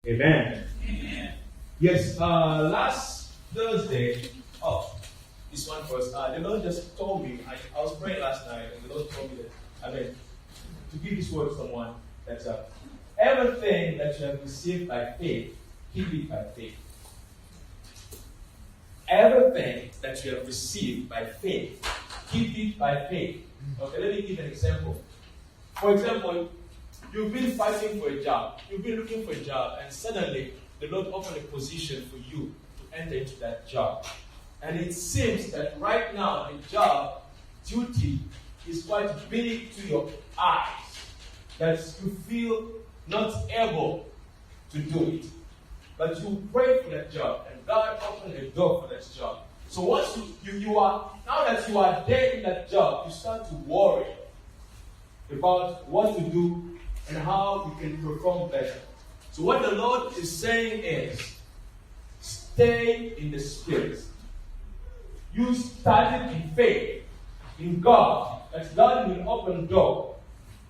Amen. Yes, last Thursday, this one first. The Lord just told me, I was praying last night, and the Lord told me that, to give this word to someone, that everything that you have received by faith, keep it by faith. Everything that you have received by faith, keep it by faith. Okay, let me give an example. For example, you've been fighting for a job. You've been looking for a job, and suddenly the Lord opened a position for you to enter into that job. And it seems that right now the job duty is quite big to your eyes, that you feel not able to do it. But you pray for that job, and God opened the door for that job. So once you are, now that you are there in that job, you start to worry about what to do and how you can perform better. So what the Lord is saying is, stay in the Spirit. You started in faith, in God, that God will open door.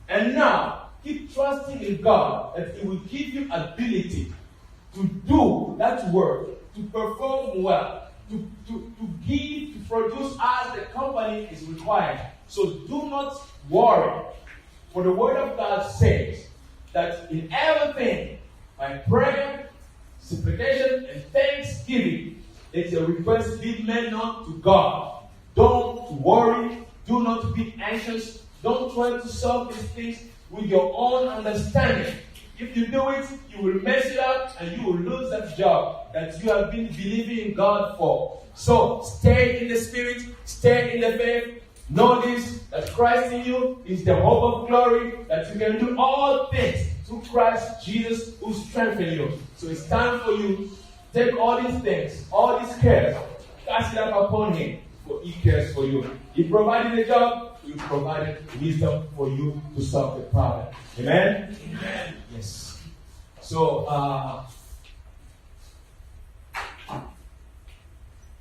And now, keep trusting in God, that He will give you ability to do that work, to perform well, to give, to produce as the company is required. So do not worry. For the Word of God says that in everything, by prayer, supplication, and thanksgiving, let your request be made known to God. Don't worry. Do not be anxious. Don't try to solve these things with your own understanding. If you do it, you will mess it up and you will lose that job that you have been believing in God for. So stay in the Spirit, stay in the faith. Know this, that Christ in you is the hope of glory, that you can do all things through Christ Jesus who strengthens you. So it's time for you to take all these things, all these cares, cast it up upon Him, for He cares for you. He provided the job, He provided wisdom for you to solve the problem. Amen? Amen. Yes. So,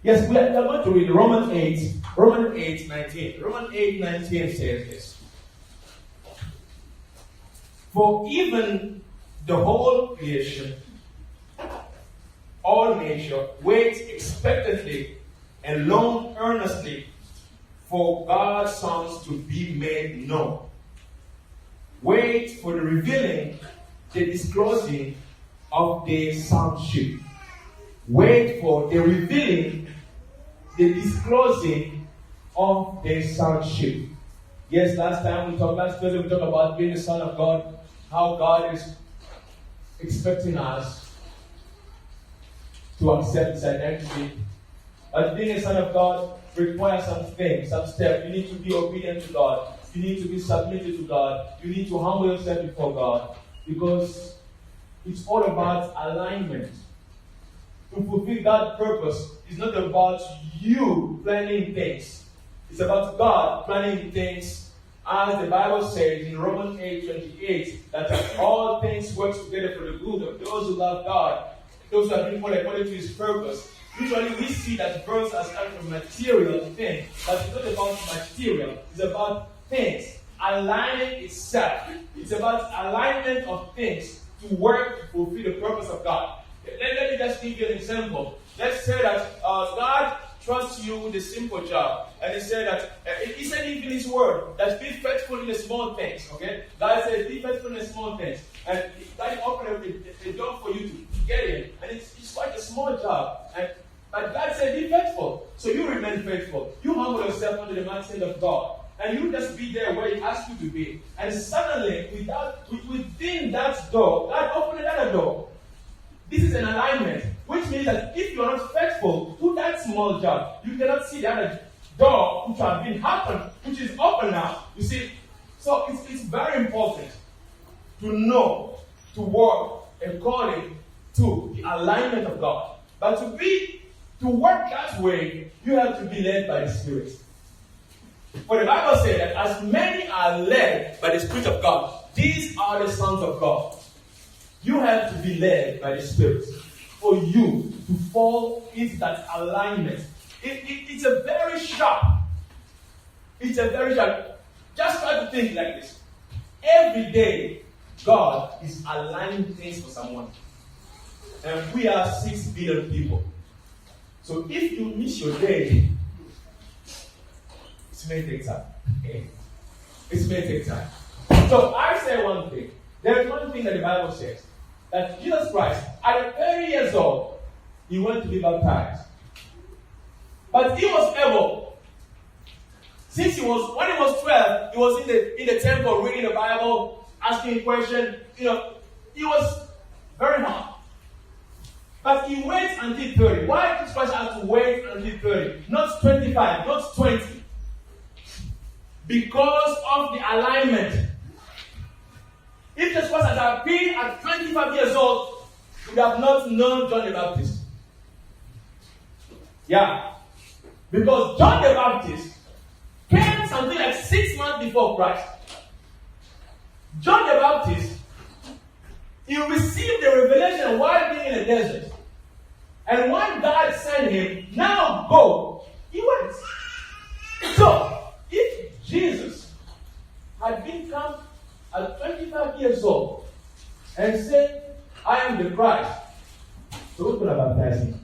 yes, we are going to read Romans 8:19. Romans 8:19 says this. For even the whole creation, all nature, waits expectantly and long earnestly for God's sons to be made known. Wait for the revealing, the disclosing of their sonship. Wait for the revealing, the disclosing of their sonship. Yes, last Thursday we talked about being the Son of God, how God is expecting us to accept His identity. But being a Son of God requires some things, some steps. You need to be obedient to God. You need to be submitted to God. You need to humble yourself before God. Because it's all about alignment. To fulfill God's purpose is not about you planning things. It's about God planning things, as the Bible says in Romans 8:28, that all things work together for the good of those who love God, those who have been called according to His purpose. Usually we see that verse as kind of a material thing, but it's not about material. It's about things aligning itself. It's about alignment of things to work to fulfill the purpose of God. Let me just give you an example. Let's say that God trusts you with a simple job. And He said that, He said even His word, that be faithful in the small things. Okay? God said, be faithful in the small things. And God opened a door for you to get in. And it's quite a small job. But God said, be faithful. So you remain faithful. You humble yourself under the mighty hand of God. And you just be there where He asked you to be. And suddenly, within that door, God opened another door. This is an alignment, which means that if you are not faithful to that small job, you cannot see the other door which has been happened, which is open now. You see, so it's very important to know, to work according to the alignment of God. But to work that way, you have to be led by the Spirit. For the Bible says that as many are led by the Spirit of God, these are the sons of God. You have to be led by the Spirit for you to fall into that alignment. It's a very sharp. Just try to think like this. Every day, God is aligning things for someone. And we are 6 billion people. So if you miss your day, it may take time. It may take time. So I say one thing. There is one thing that the Bible says. That Jesus Christ, at 30 years old, he went to be baptized. But he was able, when he was 12, he was in the temple reading the Bible, asking questions. He was very hard. But he waited until 30. Why Jesus Christ had to wait until 30? Not 25, not 20. Because of the alignment. If Jesus Christ had appeared at 25 years old, we would have not known John the Baptist. Yeah. Because John the Baptist came something like 6 months before Christ. John the Baptist, he received the revelation while being in the desert. And when God sent him, now go, he went. So, if Jesus had been come at 25 years old and said, I am the Christ, so who's going to baptize him?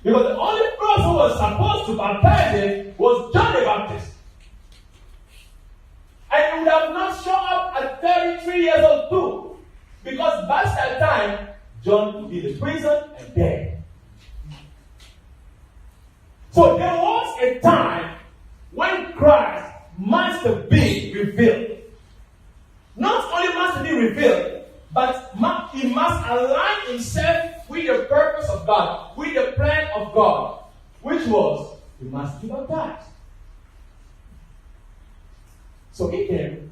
Because the only person who was supposed to baptize him was John the Baptist. And he would have not shown up at 33 years old too. Because by that time, John would be in the prison and dead. So there was a time when Christ must be revealed. Not only must be revealed, but he must align himself with the purpose of God, with the plan of God, which was he must be baptized. So he came,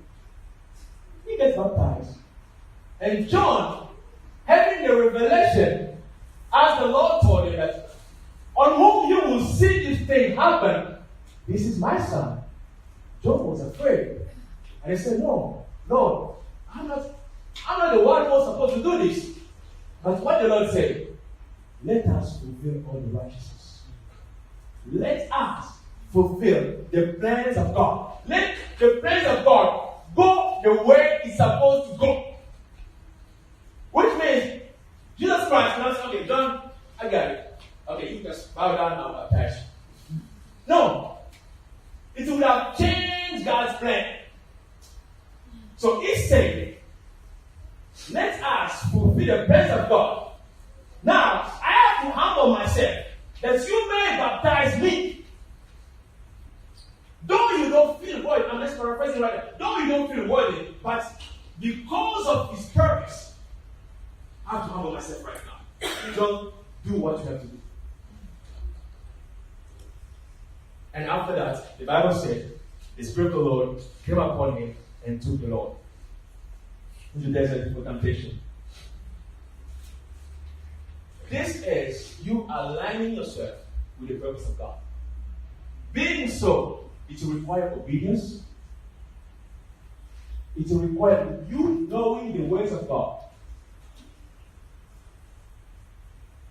he gets baptized, and John, having the revelation, as the Lord told him that, on whom you will see this thing happen, this is my son. John was afraid. And he said, no, Lord, I'm not the one who was supposed to do this. But what the Lord said, let us fulfill all the righteousness. Let us fulfill the plans of God. Let the plans of God go the way it's supposed to go. Which means, Jesus Christ now said, okay, John, I got it. Okay, you just bow down and baptize you. No. It would have changed God's plan. So he said, let us fulfill the plans of God. Now, I have to humble myself that you may baptize me. Though you don't feel worthy, I'm just paraphrasing right now. Though you don't feel worthy, but because of his purpose, I have to humble myself right now. You don't do what you have to do. And after that, the Bible said, the Spirit of the Lord came upon him and took the Lord into the desert for temptation. This is you aligning yourself with the purpose of God. Being so, it will require obedience. It will require you knowing the ways of God.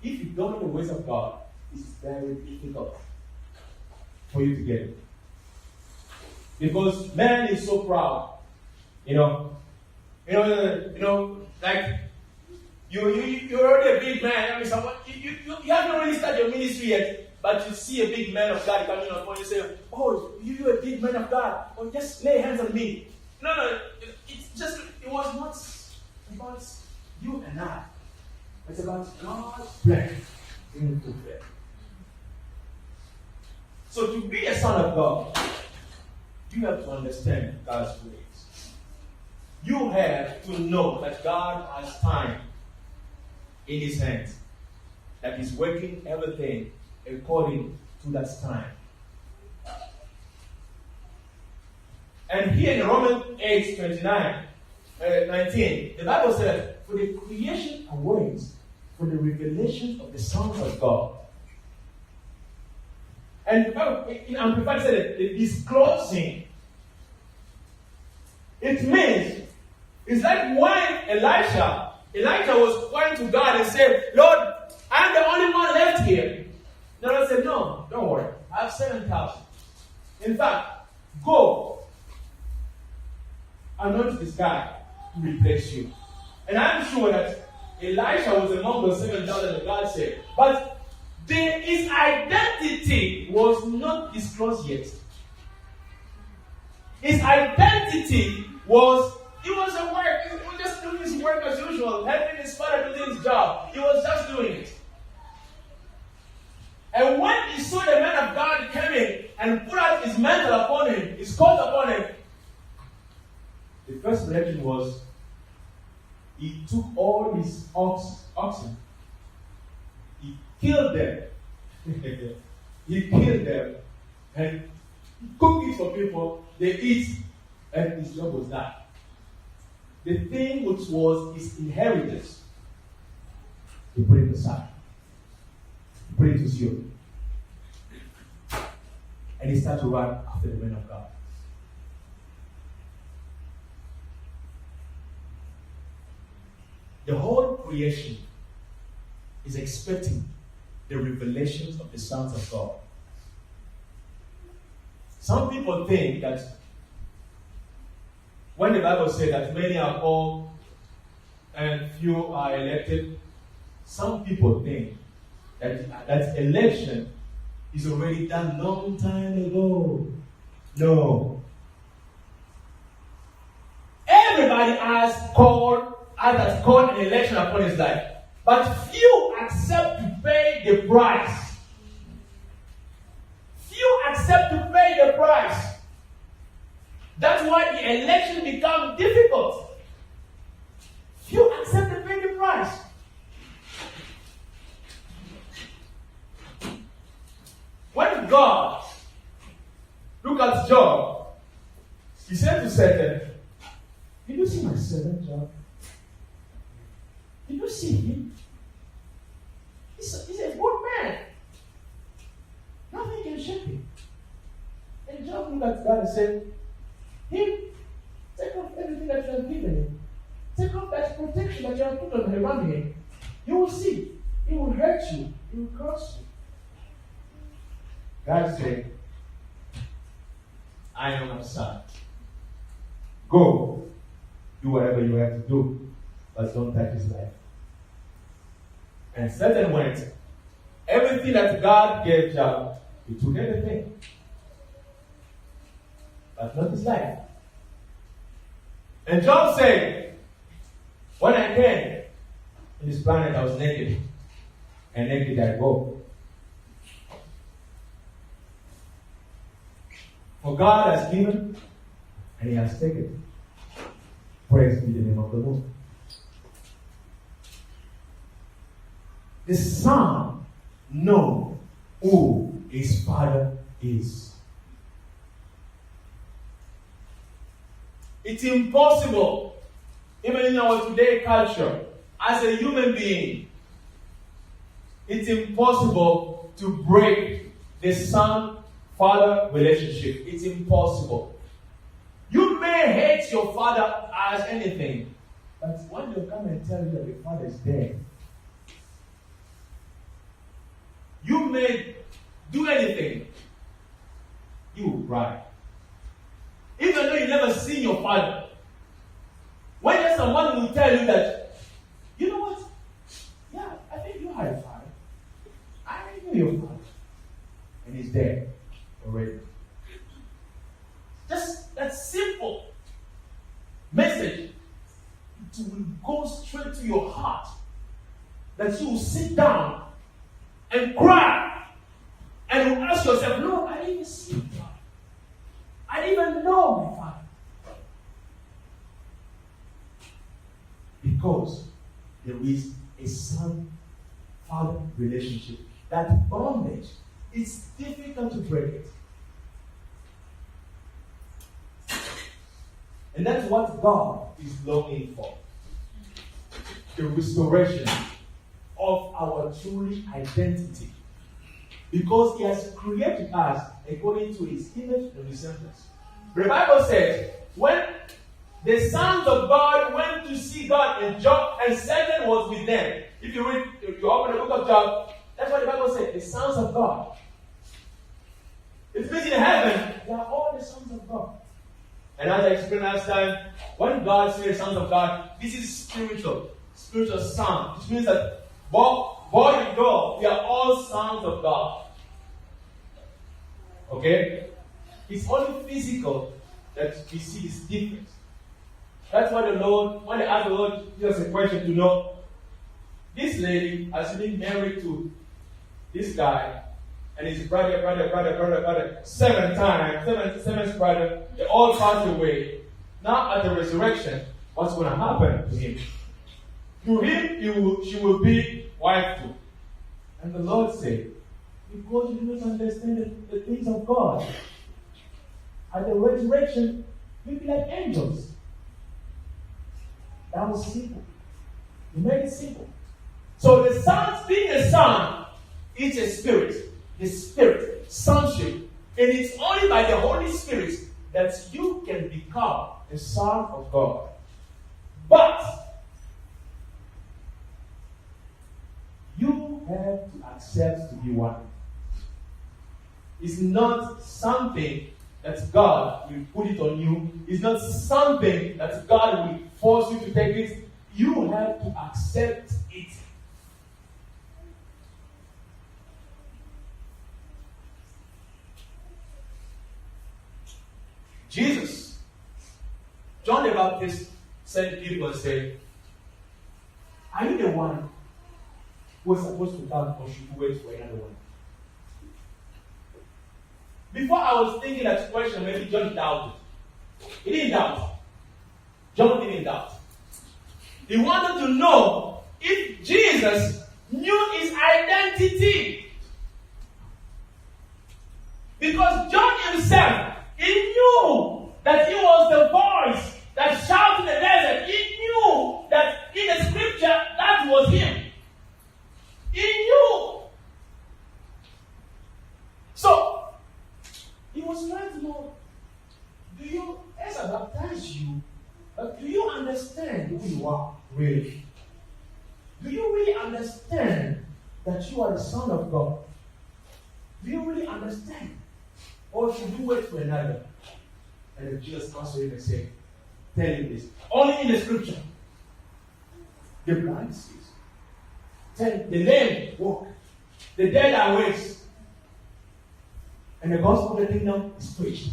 If you don't know the ways of God, it's very difficult for you to get it. Because man is so proud. Like you're already a big man. I mean, you haven't really started your ministry yet, but you see a big man of God coming up and you say, "Oh, you're a big man of God. Oh, just lay hands on me." No. It was not about you and I. It's about God's plan being fulfilled. So to be a son of God, you have to understand God's ways. You have to know that God has time in his hands. That he's working everything according to that time. And here in Romans 8:19, the Bible says, for the creation awaits for the revelation of the sons of God. And in Amplified said the disclosing. It means, it's like when Elijah was going to God and said, Lord, I'm the only one left here. The Lord said, no, don't worry. I have 7,000. In fact, go. Anoint this guy to replace you. And I'm sure that Elisha was among the 7,000 that God said. But his identity was not disclosed yet. His identity was, he was a work. He was just doing his work as usual, helping his father doing his job. He was just doing it. And when he saw the man of God coming and put out his mantle upon him, his coat upon him, the first reaction was, he took all his oxen, he killed them, he killed them, and he cooked it for people, they eat, and his job was done. The thing which was his inheritance, he put it aside. He put it to zero. And he started to run after the man of God. The whole creation is expecting the revelations of the sons of God. Some people think that when the Bible says that many are called and few are elected, some people think that election is already done long time ago. No. Everybody has called an election upon his life. But few accept to pay the price. Few accept to pay the price. That's why the election becomes difficult. Few accept to pay the price. When God looked at Job, he said to Satan, "Did you see my servant Job? Did you see him? He's a good man. Nothing can shake him." And Job looked at God and said, "Him, take off everything that you have given him. Take off that protection that you have put around him. You will see. He will hurt you. He will curse you." God said, "I am your son. Go, do whatever you have to do, but don't touch his life." And Satan went. Everything that God gave Job, he took everything, but not his life. And Job said, "When I came in this planet, I was naked, and naked I go. For God has given, and he has taken. Praise be the name of the Lord." The son knows who his father is. It's impossible, even in our today culture, as a human being, it's impossible to break the son-father relationship. It's impossible. You may hate your father as anything, but when they come and tell you that your father is dead, you may do anything, you will cry. Even though you never seen your father. When there's someone will tell you that, "You know what? Yeah, I think you had a father. I knew your father. And he's dead already." Just that simple message, it will go straight to your heart. That you will sit down and cry. And you ask yourself, "No, I didn't even see God. I didn't even know my father." Because there is a son-father relationship. That bondage, it's difficult to break it. And that's what God is longing for. The restoration of our true identity. Because he has created us according to his image and resemblance. The Bible says, when the sons of God went to see God in Job, and Satan was with them. If you open the book of Job, that's what the Bible says, the sons of God. It means in heaven, they are all the sons of God. And as I explained last time, when God says sons of God, this is spiritual. spiritual son, which means that boy and girl, we are all sons of God. Okay? It's only physical that we see this difference. That's why when they asked the Lord Jesus a question to know, this lady has been married to this guy and his brother, 7 times, seventh brother, they all passed away. Now at the resurrection, what's going to happen to him? To him, she will be wife to. And the Lord said, because you do not understand the things of God, at the resurrection, we'll be like angels. That was simple. He made it simple. So the Son, being a son, is a spirit. The spirit, sonship. And it's only by the Holy Spirit that you can become a son of God. But you have to accept to be one. It's not something that God will put it on you. It's not something that God will force you to take it. You have to accept it. Jesus, John the Baptist sent people and said, are you the one who is supposed to come, or should you wait for another one? Before I was thinking that question, maybe John doubted. He didn't doubt. John didn't doubt. He wanted to know if Jesus knew his identity. Because John himself, he knew that he was the voice that shouted in the desert. He knew that in the scripture, that was him. He knew. So, he was trying to know, as I baptize you, do you understand who you are, really? Do you really understand that you are the Son of God? Do you really understand? Or should you wait for another? And then Jesus answered him and said, tell him this. Only in the scripture. The blind sees. The lame walk. The dead are raised. And the gospel of the kingdom is preached.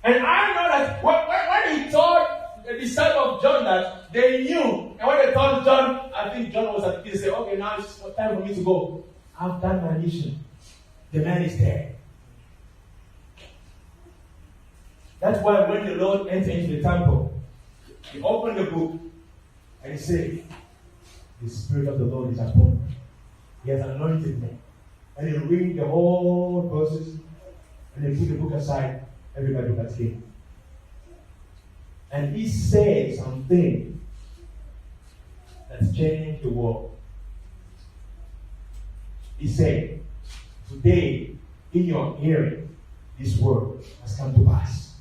And I know that when he told the disciple of John that they knew, and when they told John, I think John was at peace, he said, okay, now it's time for me to go. I've done my mission. The man is dead. That's why when the Lord entered into the temple, he opened the book and he said, the Spirit of the Lord is upon me. He has anointed me. And he read the whole verses and they put the book aside. Everybody look at him. And he said something that's changed the world. He said, today, in your hearing, this word has come to pass.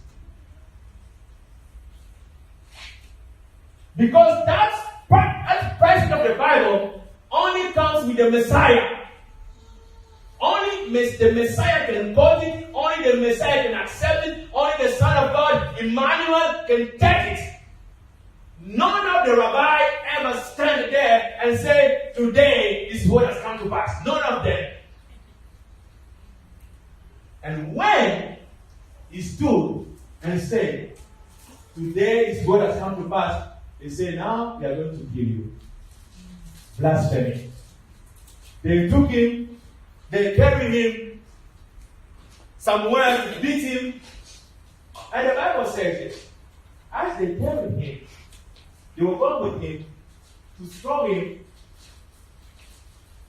Because that portion of the Bible only comes with the Messiah. Only the Messiah can quote it. Only the Messiah can accept it. Only the Son of God, Emmanuel, can take it. None of the rabbi ever stand there and say, today this word has come to pass. None of them. And when he stood and said, today this word has come to pass, they say, now they are going to kill you. Blasphemy. They took him, they carried him somewhere to beat him. And the Bible says this. As they carried him, they were going with him to throw him.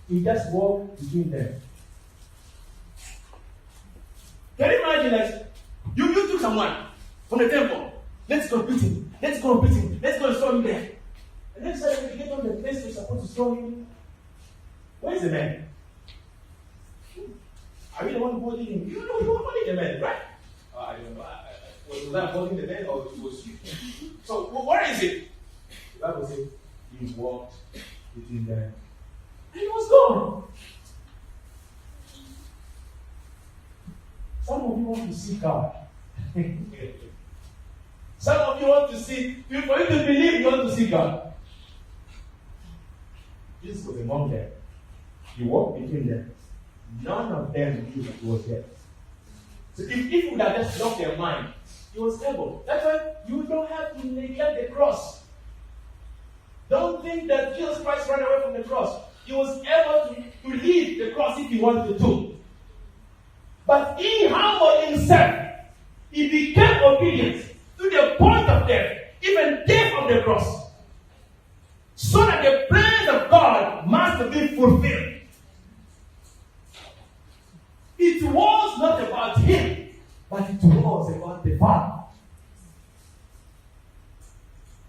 He just walked between them. Can you imagine that you took someone from the temple? Let's go beat him. Let's go beat him. Let's go and throw him there. And then suddenly you get on the place you're supposed to throw him. Where is the man? Are you the one holding him? You know you were holding the man, right? I don't know. Was I holding the man or it was you? So where is it? The Bible says he walked between them. And he was gone. Some of you want to see God. Some Some of you want to see, for you to believe, you want to see God. Jesus was among them. He walked between them. None of them knew that he was there. So if people would have just lost their mind, he was able. That's why you don't have to neglect the cross. Don't think that Jesus Christ ran away from the cross. He was able to leave the cross if he wanted to. But he humbled himself. He became obedient to the point of death, even death on the cross. So that the plans of God must be fulfilled. It was not about him, but it was about the Father.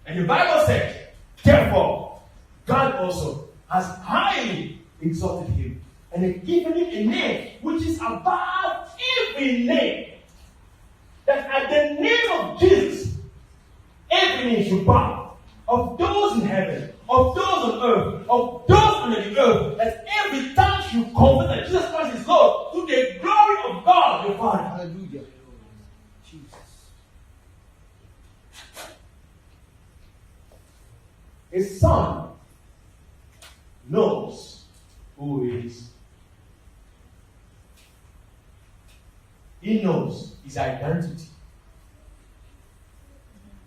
And the Bible says, therefore, God also has highly exalted him and has given him a name which is above every name. That at the name of Jesus, every knee should bow, of those in heaven, of those on earth, of those under the earth, that every tongue should confess that Jesus Christ is Lord, to the glory of God the Father. Hallelujah. Jesus. His Son knows who he is. He knows his identity.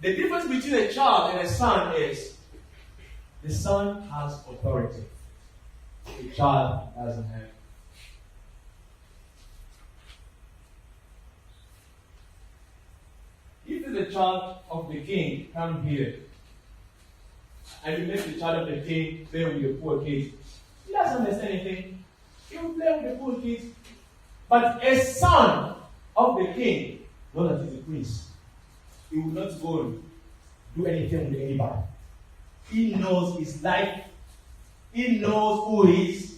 The difference between a child and a son is the son has authority. The child doesn't have. If the child of the king come here and you make the child of the king play with the poor kids, he doesn't understand anything. He will play with the poor kids. But a son of the king, not that he's a prince, he will not go and do anything with anybody. He knows his life. He knows who he is.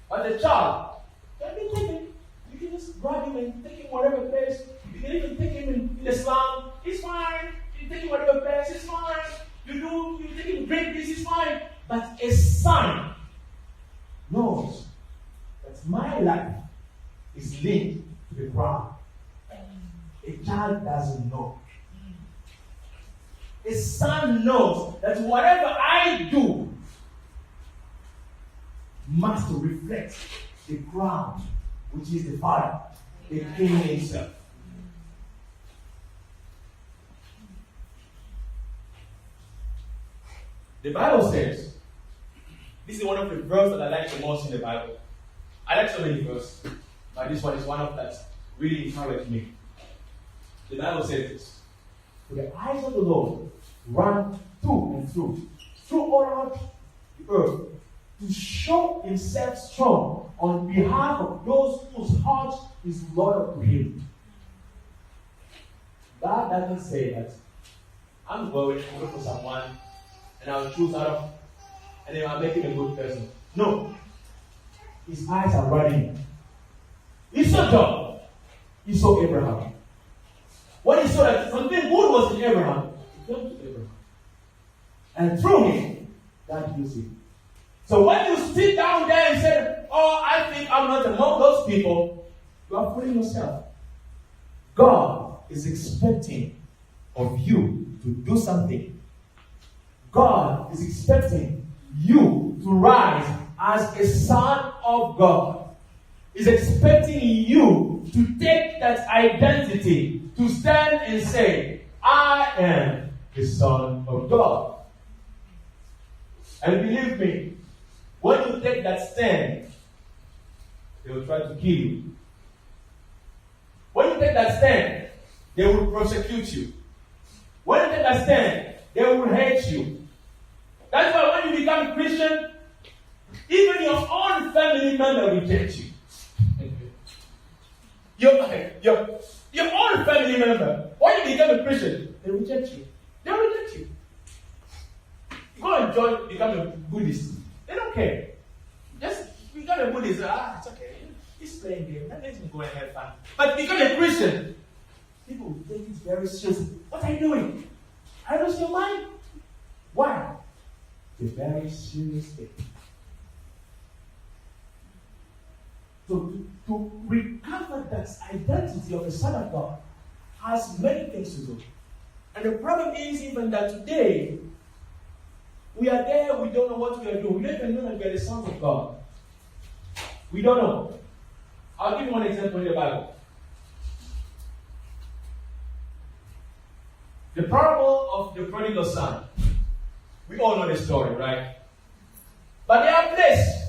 But the child, can be taken. You can just grab him and take him whatever place. You can even take him in the slum. It's fine. You take him whatever place. It's fine. You take him great place. It's fine. But a son knows that my life is linked to the ground. A child doesn't know. A son knows that whatever I do must reflect the ground, which is the Father, the King himself. The Bible says, this is one of the verses that I like the most in the Bible. I like so many verses, but this one is one of that really encouraged me. The Bible says this: for the eyes of the Lord run through and through all around the earth, to show himself strong on behalf of those whose heart is loyal to him. God doesn't say that I'm going to look for someone and I'll choose out of, and then I'll make him a good person. No. His eyes are running. He saw John. He saw Abraham. When he saw that something good was in Abraham, he came to Abraham. And through him, God used him. So when you sit down there and say, oh, I think I'm not among those people, you are fooling yourself. God is expecting of you to do something. God is expecting you to rise as a son of God. He's expecting you to take that identity, to stand and say, I am the Son of God. And believe me, when you take that stand, they will try to kill you. When you take that stand, they will prosecute you. When you take that stand, they will hate you. That's why when you become Christian, even your own family member rejects you. Your own family member, when you become a Christian, they reject you. They reject you. You go and become a Buddhist. They don't care. Just become a Buddhist. It's okay. He's playing game. Let him go and have fun. But become a Christian, people will take it very seriously. What are you doing? Are you losing your mind? Why? It's a very serious thing. To recover that identity of the Son of God has many things to do. And the problem is even that today, we are there, we don't know what we are doing. We don't even know that we are the sons of God. We don't know. I'll give you one example in the Bible. The parable of the prodigal son. We all know the story, right? But there are places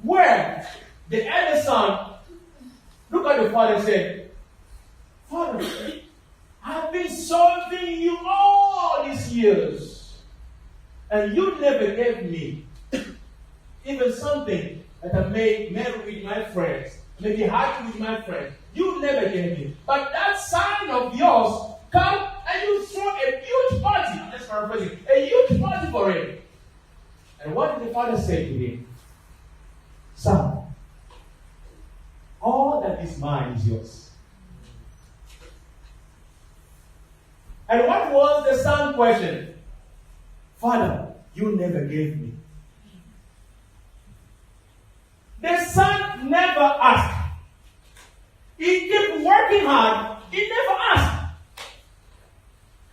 where the elder son look at the father and say, Father, I've been serving you all these years, and you never gave me even something that I made merry with my friends, maybe happy with my friends. You never gave me. But that son of yours come and you throw a huge party. Let's paraphrase it. A huge party for him. And what did the father say to him? Son, all that is mine is yours. And what was the son question? Father, you never gave me. The son never asked. He kept working hard. He never asked.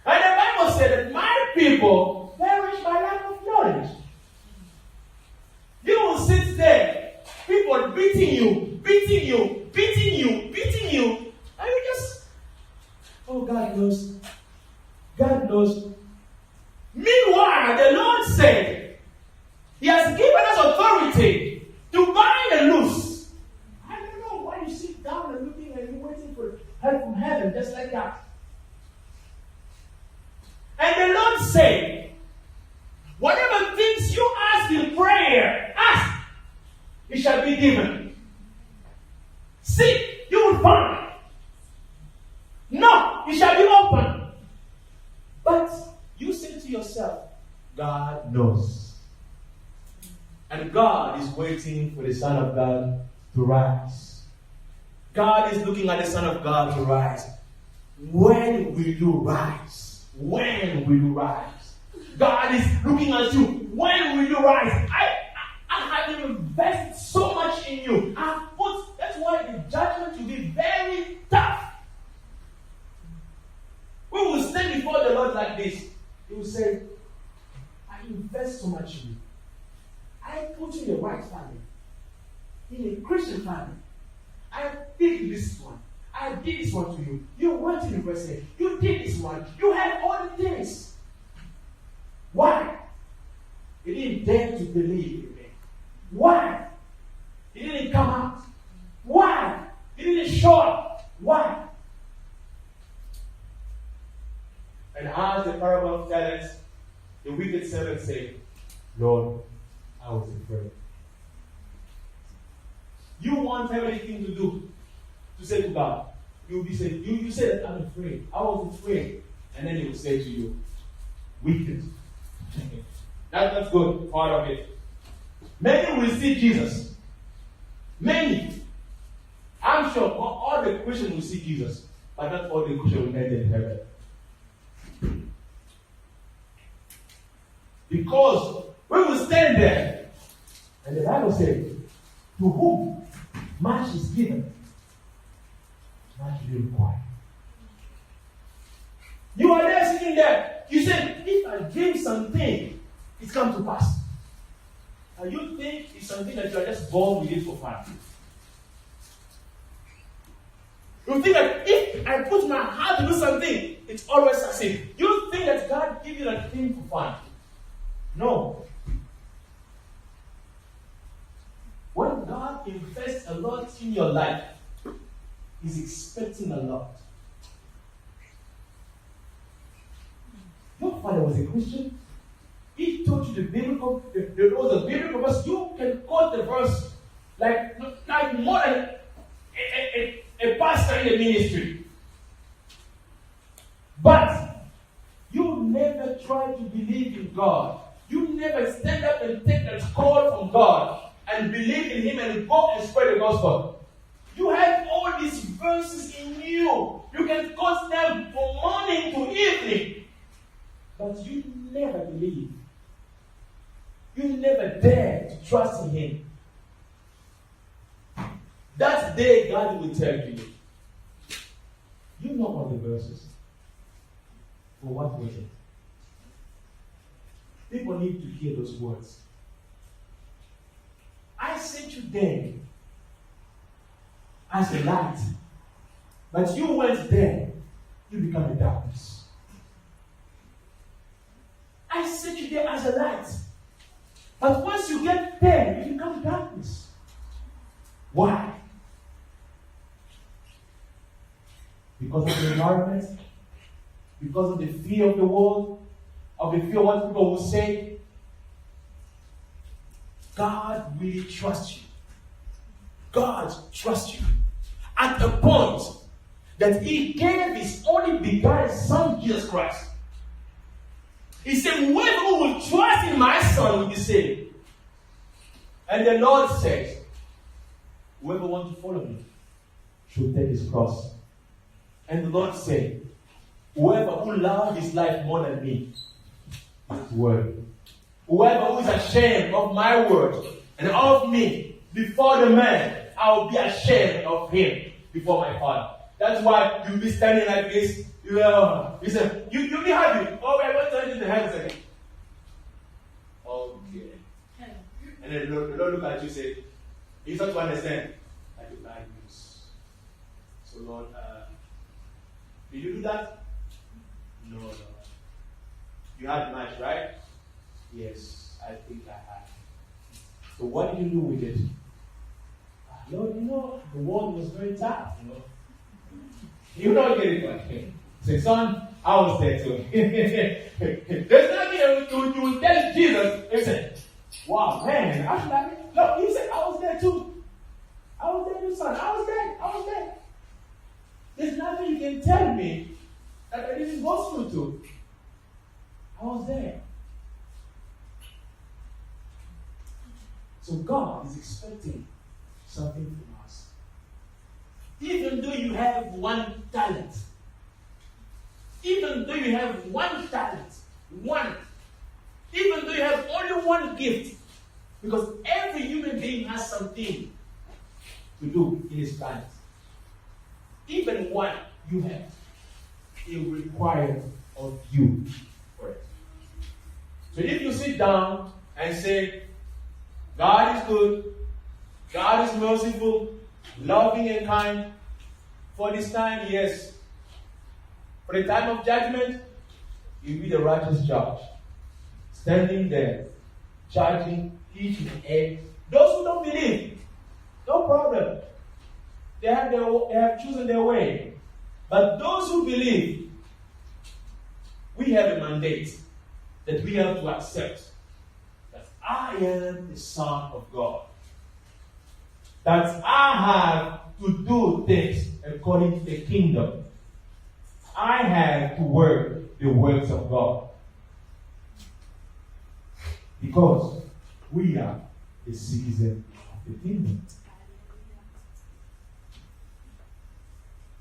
And the Bible said that my people perish by lack of knowledge. You will sit there, people beating you, and you just, oh, God knows. God knows. Meanwhile, the Lord said, He has given us authority to bind and loose. I don't know why you sit down and looking and you're waiting for help from heaven just like that. And the Lord said, whatever things you ask in prayer, ask, it shall be given. Seek, you will find. Knock, it shall be opened. But you say to yourself, God knows. And God is waiting for the Son of God to rise. God is looking at the Son of God to rise. When will you rise? When will you rise? God is looking at you. When will you rise? I have invested so much in you. That's why the judgment will be very tough. We will stand before the Lord like this. He will say, I invest so much in you. I put you in the right family. In a Christian family. I did this one. I did this one to you. You went to university. You did this one. You had all the things. Why? He didn't dare to believe in me. Why? He didn't come out. Why? He didn't show up. Why? And as the parable of talents, the wicked servant said, Lord, I was afraid. You want everything to do, to say to God. You say that I'm afraid. I was afraid. And then he will say to you, wicked. That's good, part of it. Many will see Jesus. Many. I'm sure all the Christians will see Jesus, but not all the Christians will enter in heaven. Because we will stand there, and the Bible says, to whom much is given, much will be required. You are there sitting there. You say, if I give something, it's come to pass. And you think it's something that you are just born with it for fun. You think that if I put my heart to do something, it's always succeed. You think that God gives you that thing for fun. No. When God invests a lot in your life, He's expecting a lot. Your father was a Christian. He taught you the biblical, there was a biblical verse. You can quote the verse like more than a pastor in the ministry. But you never try to believe in God. You never stand up and take that call from God and believe in Him and go and spread the gospel. You have all these verses in you. You can quote them from morning to evening. But you never believe. You never dare to trust in Him. That day God will tell you. You know all the verses. For what was it? People need to hear those words. I sent you there as a light, but you went there, you become a darkness. I sent you there as a light, but once you get there, you become darkness. Why? Because of the environment, because of the fear of the world, of the fear of what people will say. God really trusts you. God trusts you. At the point that He gave His only begotten Son, Jesus Christ. He said, whoever will trust in my Son will be saved. And the Lord says, whoever wants to follow me should take his cross. And the Lord said, whoever who loves his life more than me is worthy. Whoever who is ashamed of my word and of me before the man, I will be ashamed of him before my Father. That's why you'll be standing like this. You'll be happy. Oh, we're going to turn into heaven again. Okay. And then the Lord look at you and say, you start to understand. I do bad news. So Lord, did you do that? No, Lord. You had much, right? Yes, I think I had. So what did you do with it? Lord, the world was very tough, You don't get it right. Say, son, I was there too. There's nothing to tell Jesus. He said, wow, man, no, he said, I was there too. I was there too, son. I was there. There's nothing you can tell me that I didn't go through too. I was there. So God is expecting something from us. Even though you have one talent, even though you have one talent, even though you have only one gift, because every human being has something to do in his planet. Even one you have, it will require of you for it. So if you sit down and say, God is good, God is merciful, loving and kind, for this time, yes. For the time of judgment, you'll be the righteous judge. Standing there, judging each and every. Those who don't believe, no problem. They have chosen their way. But those who believe, we have a mandate that we have to accept. That I am the Son of God. That I have to do things according to the kingdom. I have to work the works of God. Because we are the citizen of the kingdom.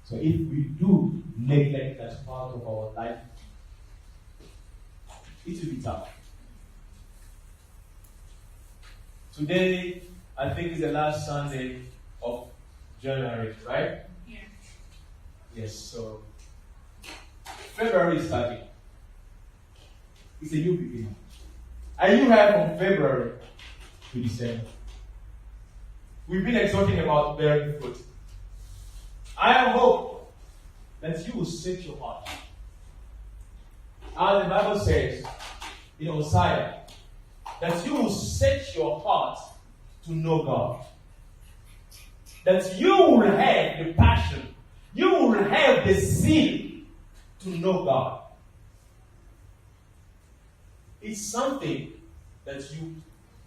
So if we do neglect that part of our life, it will be tough. Today, I think is the last Sunday of January, right? Yeah. Yes, so February is starting. It's a new beginning. And you have from February to December. We've been exhorting about bearing fruit. I hope that you will set your heart. As the Bible says in Hosea, that you will set your heart to know God. That you will have the passion, you will have the zeal to know God. It's something that you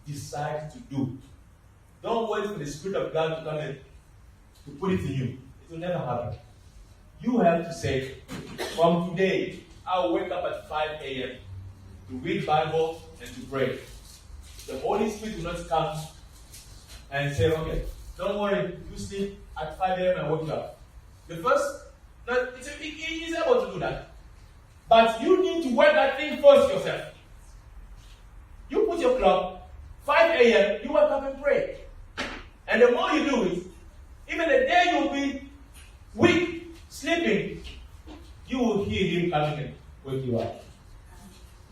decide to do. Don't wait for the Spirit of God to come in to put it in you. It will never happen. You have to say, from today, I'll wake up at 5 a.m. to read Bible and to pray. The Holy Spirit will not come and say, okay, don't worry, you sleep at 5 a.m. and wake up. The first, he's able to do that. But you need to work that thing first yourself. You put your clock, 5 a.m., you wake up and pray. And the more you do it, even the day you'll be weak, sleeping, you will hear him coming in. wake you up.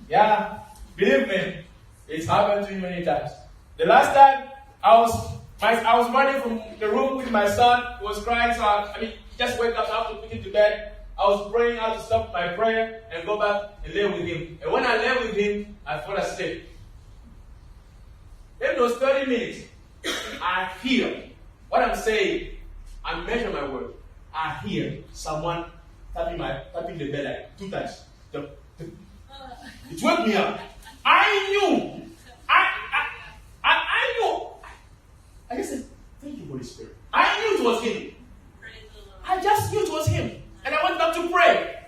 Yeah, believe me, it's happened to me many times. The last time I was running from the room with my son, he was crying, so he just wake up, I have to put him to bed. I was praying out to stop my prayer and go back and lay with him. And when I lay with him, I fall asleep. In those 30 minutes, I hear what I'm saying. I measure my word. I hear someone tapping the bed like 2 times. It woke me up. I knew. I knew. I just said, thank you, Holy Spirit. I knew it was him. I just knew it was him. And I went back to pray.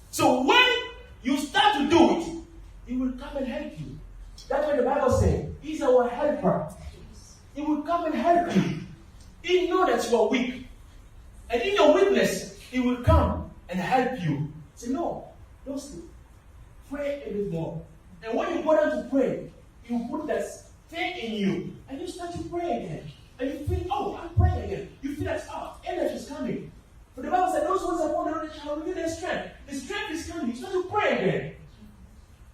So when you start to do it, he will come and help you. That's what the Bible says. He's our helper. He will come and help you. He knows that you are weak. And in your weakness, he will come and help you. Say, no, don't sleep. Pray a bit more. And when you go down to pray, he will put that faith in you. And you start to pray again. And you feel, oh, I'm praying again. You feel that, energy is coming. But the Bible said, those ones that want to shall renew their strength. The strength is coming. You start to pray again.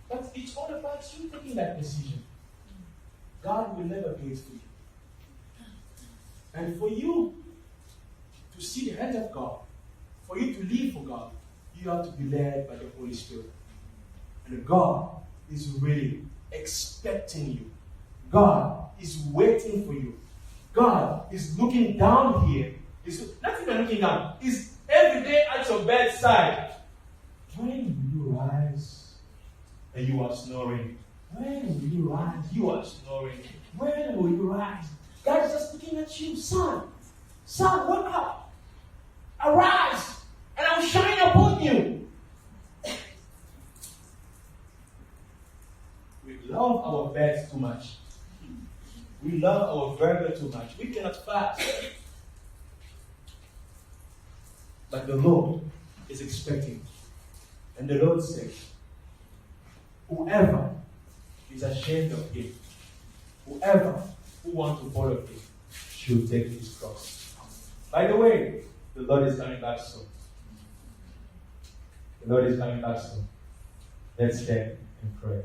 But it's all about you taking that decision. God will never be against you. And for you to see the hand of God, for you to live for God, you have to be led by the Holy Spirit. And God is really expecting you. God is waiting for you. God is looking down here. He's not even looking down. He's every day at your bedside. When will you rise? And you are snoring. When will you rise? You are snoring. When will you rise? God is just looking at you. Son, wake up. Arise. And I will shine upon you. We love our beds too much. We love our burger too much. We cannot fast. But the Lord is expecting. And the Lord says, whoever is ashamed of him, whoever who wants to follow him, should take his cross. By the way, the Lord is coming back soon. The Lord is coming back soon. Let's stand and pray.